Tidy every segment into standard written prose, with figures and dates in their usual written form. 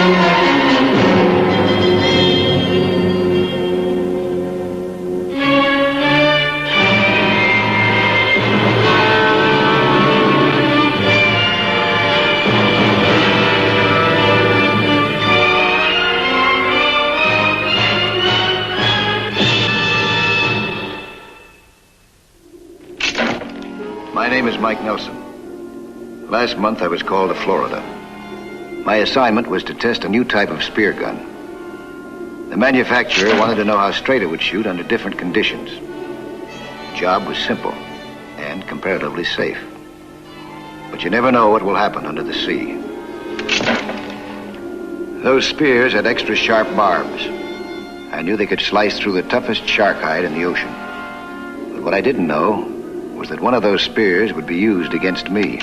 My name is Mike Nelson. Last month I was called to Florida. My assignment was to test a new type of spear gun. The manufacturer wanted to know how straight it would shoot under different conditions. The job was simple and comparatively safe. But you never know what will happen under the sea. Those spears had extra sharp barbs. I knew they could slice through the toughest shark hide in the ocean. But what I didn't know was that one of those spears would be used against me.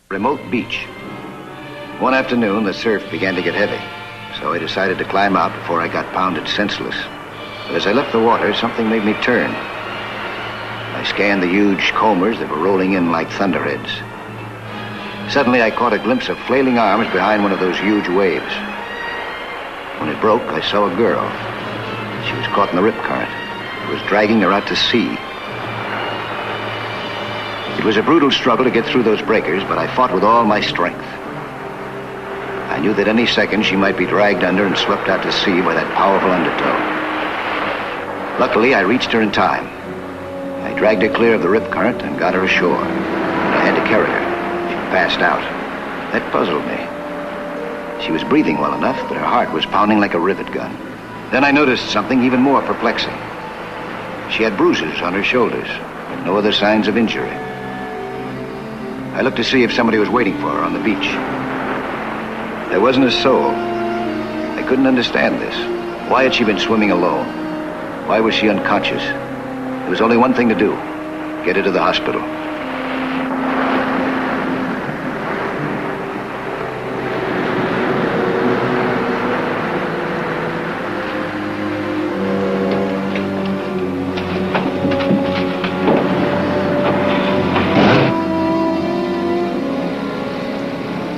Remote beach. One afternoon, the surf began to get heavy, so I decided to climb out before I got pounded senseless. But as I left the water, something made me turn. I scanned the huge combers that were rolling in like thunderheads. Suddenly, I caught a glimpse of flailing arms behind one of those huge waves. When it broke, I saw a girl. She was caught in the rip current. It was dragging her out to sea. It was a brutal struggle to get through those breakers, but I fought with all my strength. I knew that any second she might be dragged under and swept out to sea by that powerful undertow. Luckily, I reached her in time. I dragged her clear of the rip current and got her ashore. But I had to carry her. Passed out. That puzzled me. She was breathing well enough, but her heart was pounding like a rivet gun. Then I noticed something even more perplexing. She had bruises on her shoulders, but no other signs of injury. I looked to see if somebody was waiting for her on the beach. There wasn't a soul. I couldn't understand this. Why had she been swimming alone? Why was she unconscious? There was only one thing to do. Get her to the hospital.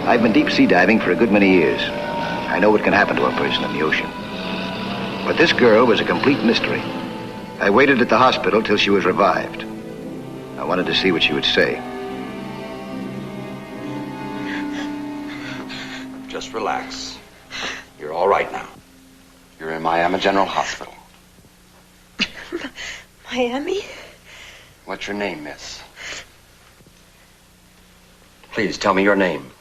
I've been deep sea diving for a good many years. I know what can happen to a person in the ocean. But this girl was a complete mystery. I waited at the hospital till she was revived. I wanted to see what she would say. Just relax. You're all right now. You're in Miami General Hospital. Miami? What's your name, miss? Please tell me your name.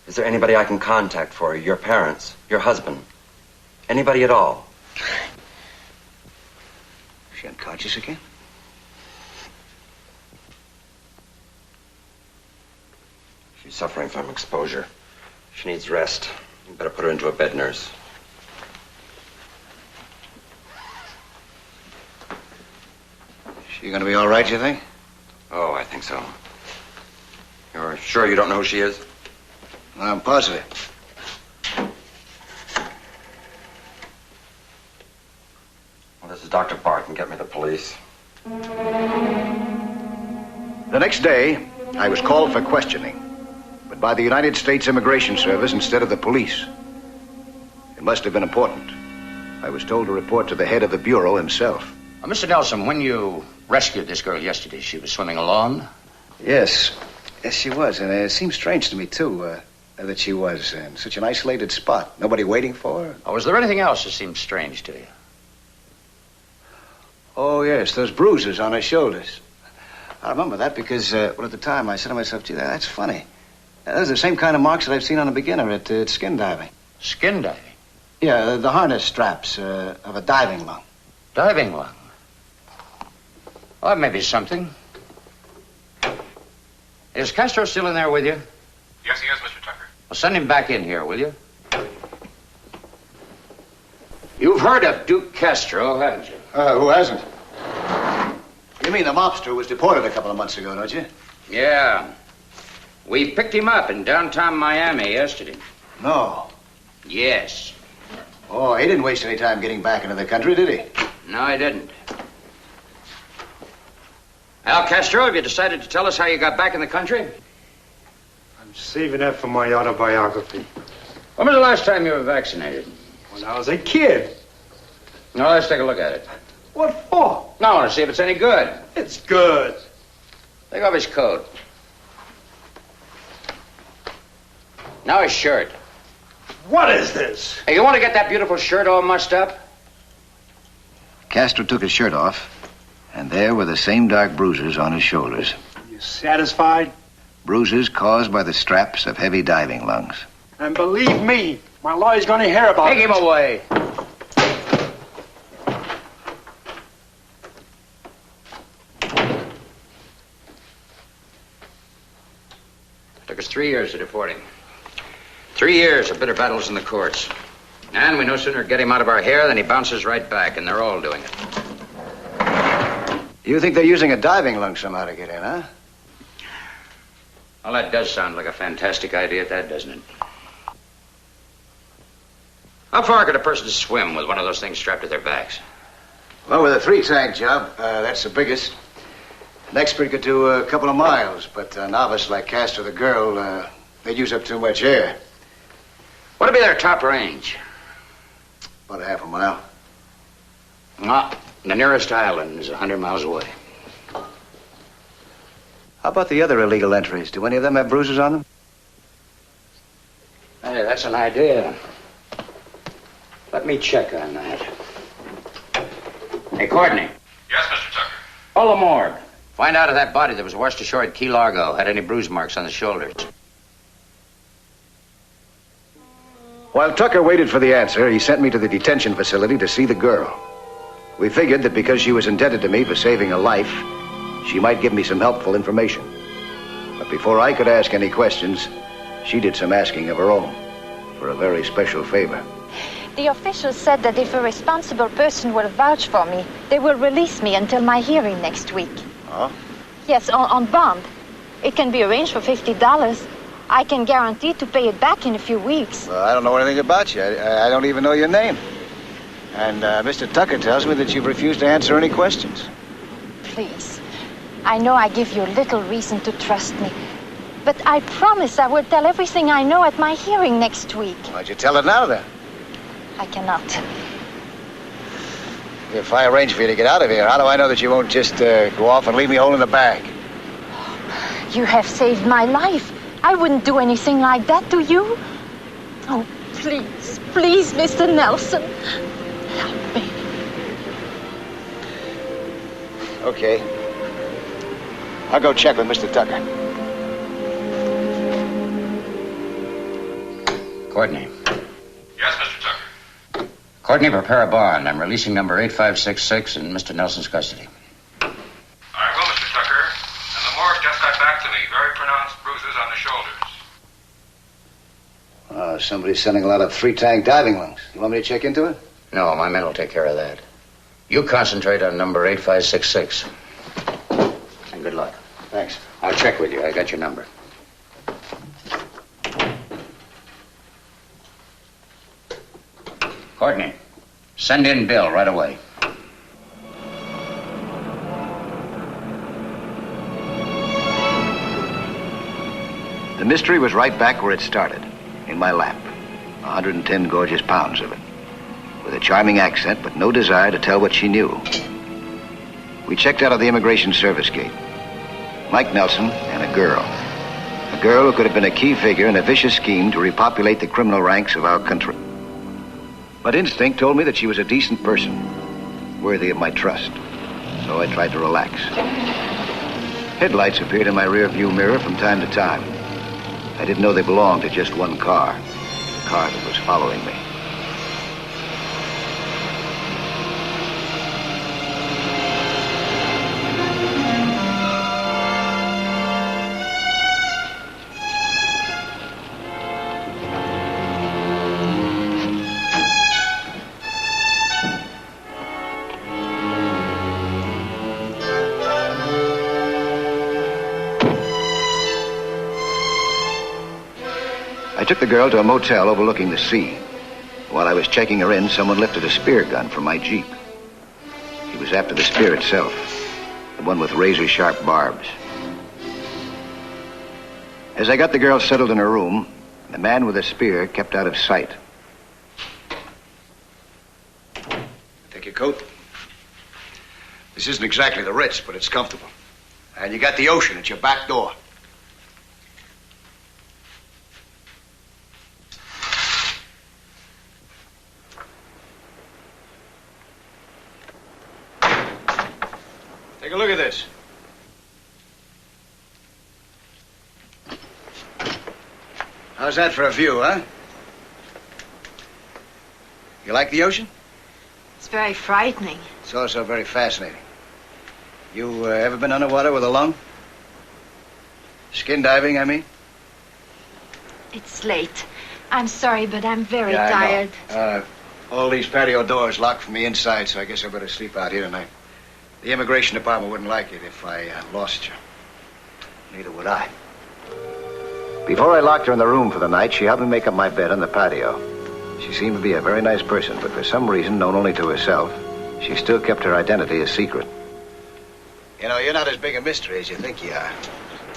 Is there anybody I can contact for you? Your parents? Your husband? Anybody at all? Is she unconscious again? She's suffering from exposure. She needs rest. You better put her into a bed, nurse. She gonna be all right, you think? Oh, I think so. You're sure you don't know who she is? I'm positive. Well, this is Dr. Barton. Get me the police. The next day, I was called for questioning, but by the United States Immigration Service instead of the police. It must have been important. I was told to report to the head of the bureau himself. Mr. Nelson, when you rescued this girl yesterday, she was swimming alone? Yes. Yes, she was. And it seemed strange to me, too, that she was in such an isolated spot. Nobody waiting for her. Or was there anything else that seemed strange to you? Oh, yes, those bruises on her shoulders. I remember that because, well, at the time I said to myself, gee, that's funny. Those are the same kind of marks that I've seen on a beginner at skin diving. Skin diving? Yeah, the harness straps of a diving lung. Diving lung? Well, that may be something. Is Castro still in there with you? Yes, he is, Mr. Tucker. Well, send him back in here, will you? You've heard of Duke Castro, haven't you? Who hasn't? You mean the mobster was deported a couple of months ago, don't you? Yeah. We picked him up in downtown Miami yesterday. No. Yes. Oh, he didn't waste any time getting back into the country, did he? No, I didn't. Al Castro, have you decided to tell us how you got back in the country? I'm saving that for my autobiography. When was the last time you were vaccinated? When I was a kid. No, let's take a look at it. What for? No, I want to see if it's any good. It's good. Take off his coat. Now his shirt. What is this? Hey, you want to get that beautiful shirt all mussed up? Castro took his shirt off, and there were the same dark bruises on his shoulders. You satisfied? Bruises caused by the straps of heavy diving lungs. And believe me, my lawyer's going to hear about Take it. him away. Took us 3 years to deport him. 3 years of bitter battles in the courts. And we no sooner get him out of our hair than he bounces right back, and they're all doing it. You think they're using a diving lung somehow to get in, huh? Well, that does sound like a fantastic idea at that, doesn't it? How far could a person swim with one of those things strapped to their backs? Well, with a 3-tank job, that's the biggest. An expert could do a couple of miles, but a novice like Castro, the girl, they'd use up too much air. What'd be their top range? About a half a mile. No, the nearest island is 100 miles away. How about the other illegal entries? Do any of them have bruises on them? Hey, that's an idea. Let me check on that. Hey, Courtney. Yes, Mr. Tucker. Call the morgue. Find out if that body that was washed ashore at Key Largo had any bruise marks on the shoulders. While Tucker waited for the answer, he sent me to the detention facility to see the girl. We figured that because she was indebted to me for saving a life, she might give me some helpful information. But before I could ask any questions, she did some asking of her own for a very special favor. The officials said that if a responsible person will vouch for me, they will release me until my hearing next week. Oh? Yes, on bond. It can be arranged for $50. I can guarantee to pay it back in a few weeks. Well, I don't know anything about you. I don't even know your name. And Mr. Tucker tells me that you've refused to answer any questions. Please. I know I give you little reason to trust me. But I promise I will tell everything I know at my hearing next week. Why'd you tell it now, then? I cannot. If I arrange for you to get out of here, how do I know that you won't just go off and leave me holding the bag? You have saved my life. I wouldn't do anything like that to you. Oh, please, please, Mr. Nelson. Help me. Okay. I'll go check with Mr. Tucker. Courtney. Yes, Mr. Tucker. Courtney, prepare a bond. I'm releasing number 8566 in Mr. Nelson's custody. I will, Mr. Tucker. And the morgue just got back to me. Very pronounced bruises on the shoulders. Somebody's sending a lot of 3-tank diving lungs. You want me to check into it? No, my men will take care of that. You concentrate on number 8566. And good luck. Thanks. I'll check with you. I got your number. Courtney, send in Bill right away. The mystery was right back where it started, in my lap. 110 gorgeous pounds of it. With a charming accent, but no desire to tell what she knew. We checked out of the immigration service gate. Mike Nelson and a girl. A girl who could have been a key figure in a vicious scheme to repopulate the criminal ranks of our country. But instinct told me that she was a decent person, worthy of my trust. So I tried to relax. Headlights appeared in my rear-view mirror from time to time. I didn't know they belonged to just one car, the car that was following me. I took the girl to a motel overlooking the sea. While I was checking her in, someone lifted a spear gun from my Jeep. He was after the spear itself, the one with razor-sharp barbs. As I got the girl settled in her room, the man with the spear kept out of sight. Take your coat. This isn't exactly the Ritz, but it's comfortable. And you got the ocean at your back door. Take a look at this. How's that for a view, huh? You like the ocean? It's very frightening. It's also very fascinating. You ever been underwater with a lung? Skin diving, I mean? It's late. I'm sorry, but I'm very Yeah, tired. I know. All these patio doors locked from the inside, so I guess I better sleep out here tonight. The immigration department wouldn't like it if I lost you. Neither would I. Before I locked her in the room for the night, she helped me make up my bed on the patio. She seemed to be a very nice person, but for some reason, known only to herself, she still kept her identity a secret. You know, you're not as big a mystery as you think you are.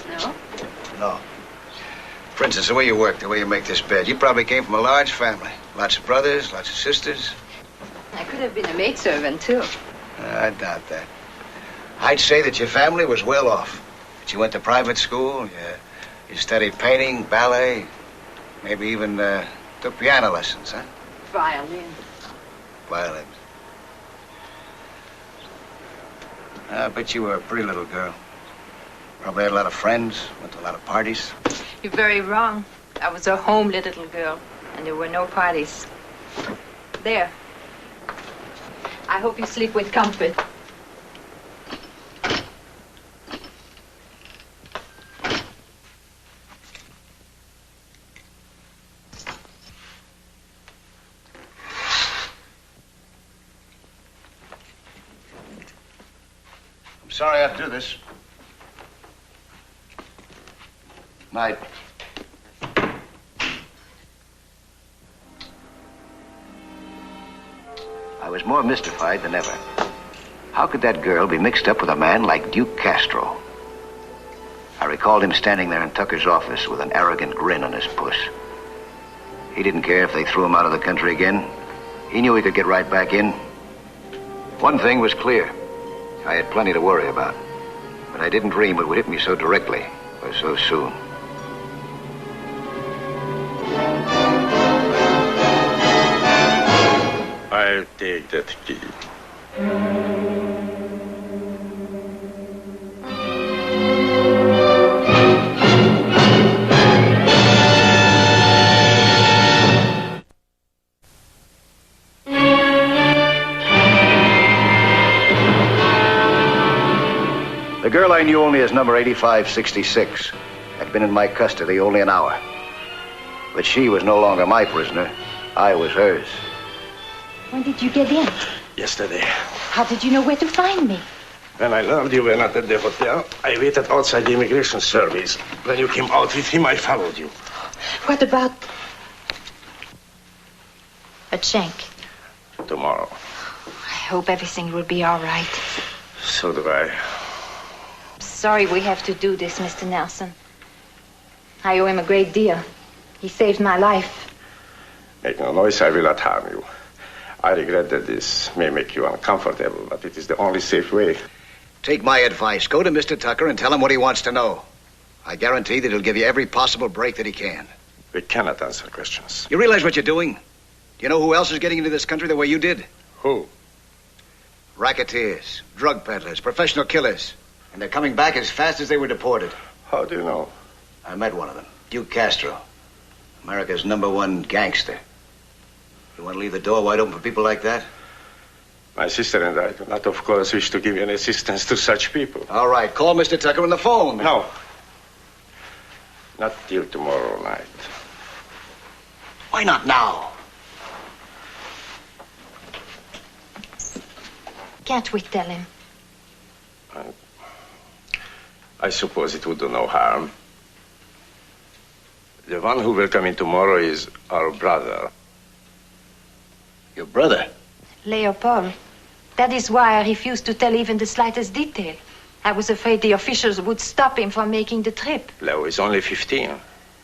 No? No. For instance, the way you work, the way you make this bed, you probably came from a large family. Lots of brothers, lots of sisters. I could have been a maidservant, too. I doubt that. I'd say that your family was well off. That you went to private school, you studied painting, ballet, maybe even took piano lessons, huh? Violin. Violin. I bet you were a pretty little girl. Probably had a lot of friends, went to a lot of parties. You're very wrong. I was a homely little girl, and there were no parties. There. I hope you sleep with comfort. I'm sorry I have to do this. Night. I was more mystified than ever. How could that girl be mixed up with a man like Duke Castro? I recalled him standing there in Tucker's office with an arrogant grin on his puss. He didn't care if they threw him out of the country again. He knew he could get right back in. One thing was clear. I had plenty to worry about. But I didn't dream it would hit me so directly or so soon. I'll take that key. The girl I knew only as number 8566 had been in my custody only an hour. But she was no longer my prisoner. I was hers. When did you get in? Yesterday. How did you know where to find me? When I learned you were not at the hotel, I waited outside the immigration service. When you came out with him, I followed you. What about... a Cenk? Tomorrow. I hope everything will be all right. So do I. Sorry we have to do this, Mr. Nelson. I owe him a great deal. He saved my life. Make no noise, I will not harm you. I regret that this may make you uncomfortable, but it is the only safe way. Take my advice. Go to Mr. Tucker and tell him what he wants to know. I guarantee that he'll give you every possible break that he can. We cannot answer questions. You realize what you're doing? Do you know who else is getting into this country the way you did? Who? Racketeers, drug peddlers, professional killers. And they're coming back as fast as they were deported. How do you know? I met one of them, Duke Castro. America's #1 gangster. You want to leave the door wide open for people like that? My sister and I do not, of course, wish to give any assistance to such people. All right, call Mr. Tucker on the phone. No. Not till tomorrow night. Why not now? Can't we tell him? I suppose it would do no harm. The one who will come in tomorrow is our brother. Your brother? Leopold. That is why I refused to tell even the slightest detail. I was afraid the officials would stop him from making the trip. Leo is only 15.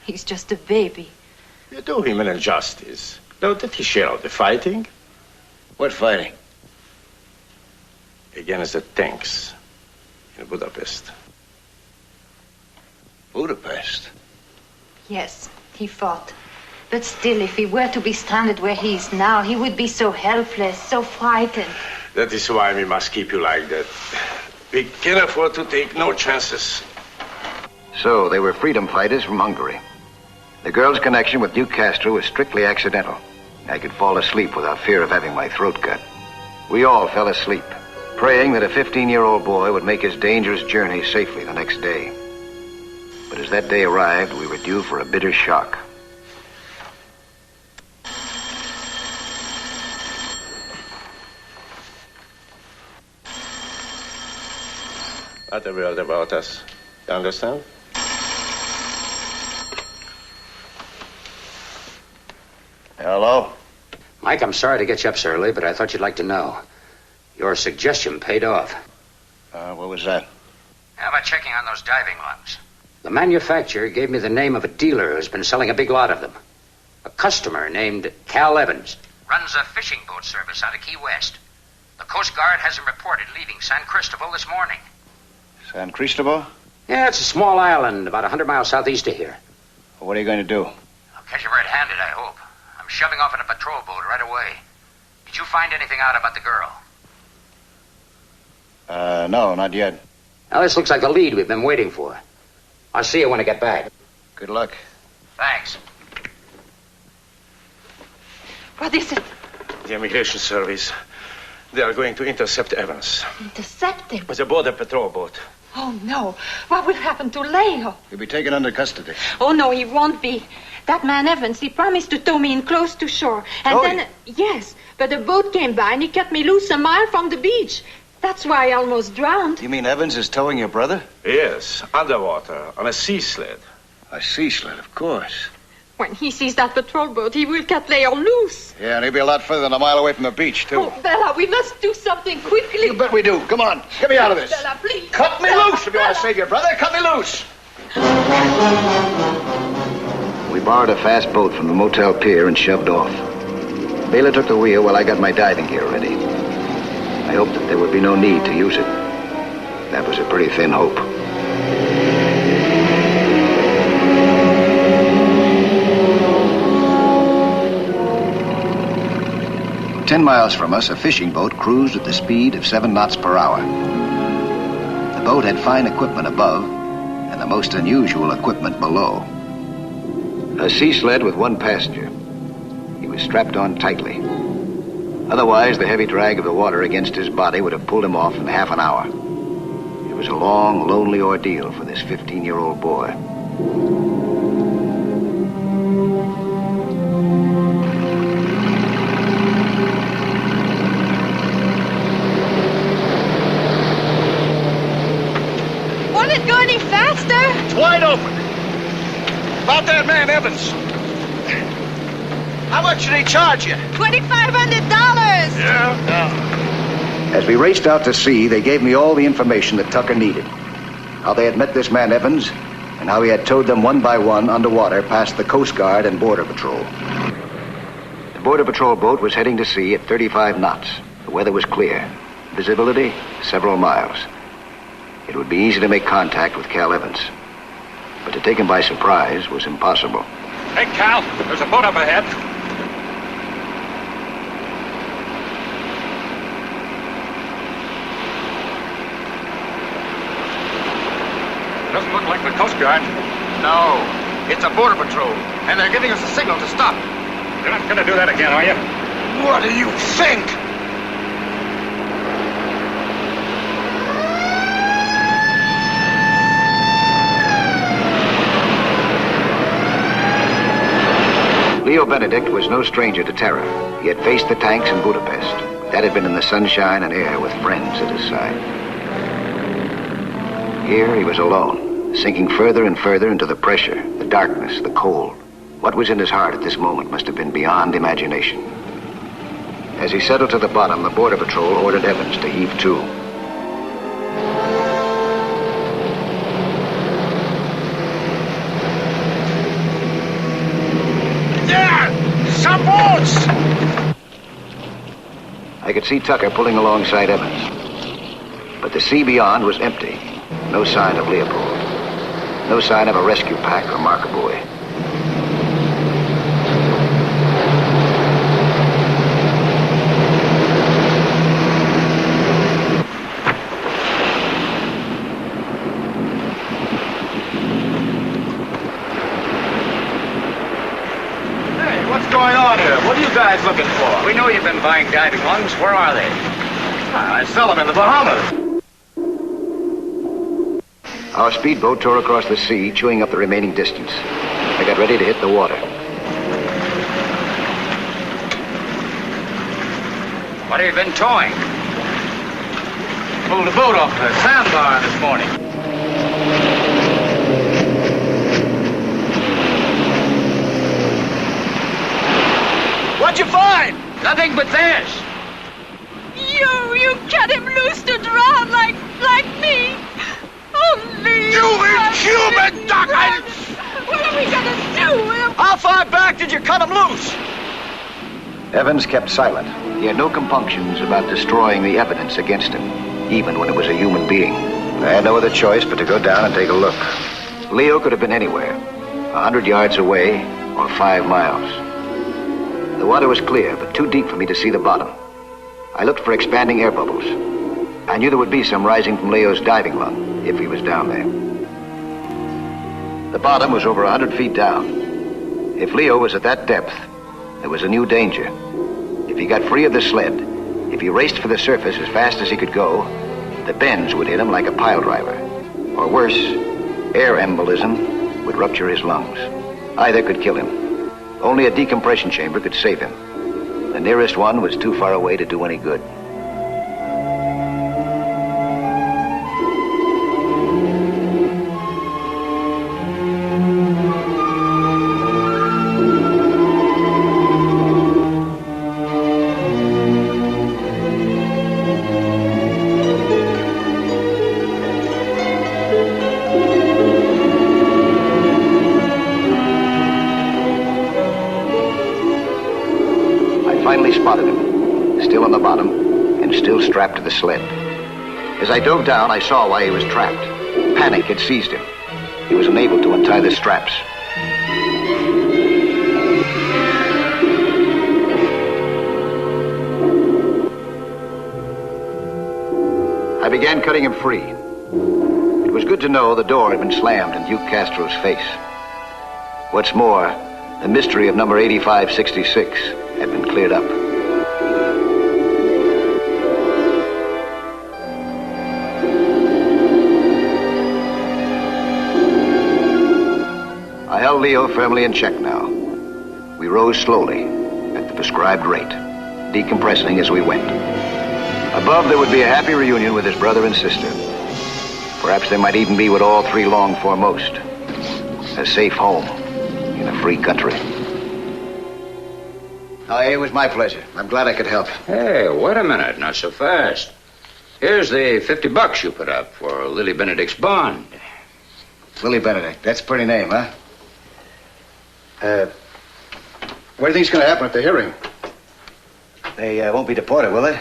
He's just a baby. You do him an injustice. Leo, did he share out the fighting? What fighting? Against the tanks in Budapest. Budapest? Yes, he fought. But still, if he were to be stranded where he is now, he would be so helpless, so frightened. That is why we must keep you like that. We can afford to take no chances. So they were freedom fighters from Hungary. The girl's connection with Duke Castro was strictly accidental. I could fall asleep without fear of having my throat cut. We all fell asleep, praying that a 15-year-old boy would make his dangerous journey safely the next day. But as that day arrived, we were due for a bitter shock. Not a word about us. You understand? Hello? Mike, I'm sorry to get you up so early, but I thought you'd like to know. Your suggestion paid off. What was that? How about checking on those diving lungs? The manufacturer gave me the name of a dealer who's been selling a big lot of them. A customer named Cal Evans. Runs a fishing boat service out of Key West. The Coast Guard has him reported leaving San Cristobal this morning. San Cristobal? Yeah, it's a small island about 100 miles southeast of here. What are you going to do? I'll catch you red-handed, I hope. I'm shoving off in a patrol boat right away. Did you find anything out about the girl? No, not yet. Now, this looks like the lead we've been waiting for. I'll see you when I get back. Good luck. Thanks. What is it? The immigration service. They are going to intercept Evans. Intercept him? With a border patrol boat. Oh, no. What will happen to Leo? He'll be taken under custody. Oh, no, he won't be. That man Evans, he promised to tow me in close to shore. And then... Yes, but a boat came by and he cut me loose a mile from the beach. That's why I almost drowned. You mean Evans is towing your brother? Yes, underwater, on a sea sled. A sea sled, of course. When he sees that patrol boat, he will cut Leo loose. Yeah, and he'll be a lot further than a mile away from the beach, too. Oh, Bella, we must do something quickly. You bet we do. Come on, get me out of this. Bella, please. Cut me loose if you want to save your brother. Cut me loose. We borrowed a fast boat from the motel pier and shoved off. Bela took the wheel while I got my diving gear ready. I hoped that there would be no need to use it. That was a pretty thin hope. "10 miles from us, a fishing boat cruised at the speed of 7 knots per hour. The boat had fine equipment above and the most unusual equipment below. A sea sled with one passenger. He was strapped on tightly. Otherwise, the heavy drag of the water against his body would have pulled him off in half an hour. It was a long, lonely ordeal for this 15-year-old boy. Won't it go any faster? It's wide open. About that man Evans. How much did he charge you? $2,500. Yeah. As we raced out to sea, they gave me all the information that Tucker needed. How they had met this man Evans, and how he had towed them one by one underwater past the Coast Guard and Border Patrol. The Border Patrol boat was heading to sea at 35 knots. The weather was clear. Visibility, several miles. It would be easy to make contact with Cal Evans. But to take him by surprise was impossible. Hey, Cal, there's a boat up ahead. Doesn't look like the Coast Guard. No, it's a border patrol, and they're giving us a signal to stop. You're not going to do that again, are you? What do you think? Leo Benedict was no stranger to terror. He had faced the tanks in Budapest. That had been in the sunshine and air with friends at his side. Here he was alone, sinking further and further into the pressure, the darkness, the cold. What was in his heart at this moment must have been beyond imagination. As he settled to the bottom, the Border Patrol ordered Evans to heave to. There! Some boats! I could see Tucker pulling alongside Evans. But the sea beyond was empty. No sign of Leopold. No sign of a rescue pack or marker buoy. What are you guys looking for? We know you've been buying diving lungs. Where are they? I sell them in the Bahamas. Our speedboat tore across the sea, chewing up the remaining distance. I got ready to hit the water. What have you been towing? Pulled a boat off the sandbar this morning. What'd you find? Nothing but this. You cut him loose to drown like me. Oh, Lee. You inhuman duckhead! What are we gonna do? How far back did you cut him loose? Evans kept silent. He had no compunctions about destroying the evidence against him, even when it was a human being. I had no other choice but to go down and take a look. Leo could have been anywhere, 100 yards away or 5 miles. The water was clear, but too deep for me to see the bottom. I looked for expanding air bubbles. I knew there would be some rising from Leo's diving lung, if he was down there. The bottom was over 100 feet down. If Leo was at that depth, there was a new danger. If he got free of the sled, if he raced for the surface as fast as he could go, the bends would hit him like a pile driver. Or worse, air embolism would rupture his lungs. Either could kill him. Only a decompression chamber could save him. The nearest one was too far away to do any good. Spotted him, still on the bottom and still strapped to the sled. As I dove down, I saw why he was trapped. Panic had seized him. He was unable to untie the straps. I began cutting him free. It was good to know the door had been slammed in Duke Castro's face. What's more, the mystery of number 8566 had been cleared up. I held Leo firmly in check now. We rose slowly, at the prescribed rate, decompressing as we went. Above, there would be a happy reunion with his brother and sister. Perhaps there might even be what all three longed for most, a safe home in a free country. Oh, it was my pleasure. I'm glad I could help. Hey, wait a minute. Not so fast. Here's the $50 you put up for Lily Benedict's bond. Lily Benedict. That's a pretty name, huh? What do you think's going to happen at the hearing? They won't be deported, will they?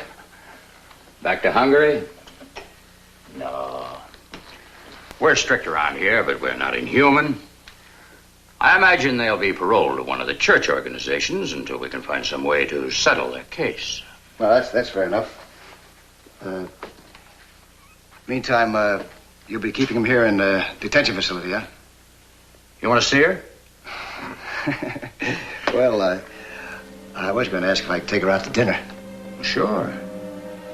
Back to Hungary? No. We're strict around here, but we're not inhuman. I imagine they'll be paroled to one of the church organizations until we can find some way to settle their case. Well, that's fair enough. Meantime, you'll be keeping him here in the detention facility, huh? You want to see her? Well, I was going to ask if I could take her out to dinner. Sure.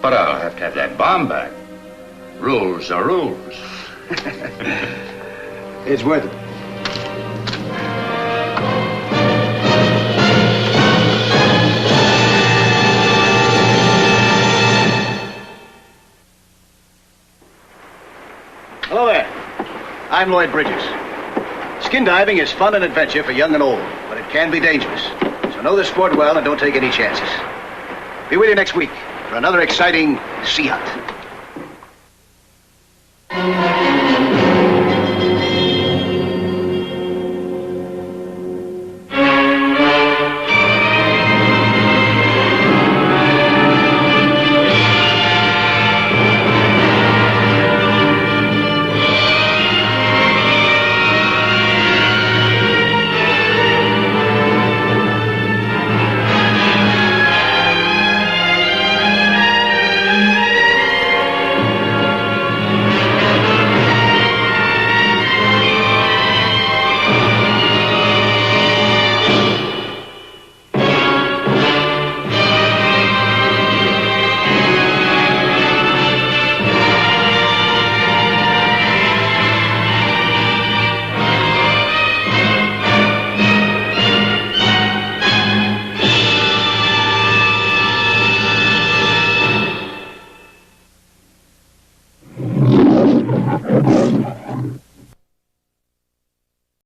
But I'll have to have that bomb back. Rules are rules. It's worth it. Hello there. I'm Lloyd Bridges. Skin diving is fun and adventure for young and old, but it can be dangerous. So know the sport well and don't take any chances. Be with you next week for another exciting sea hunt.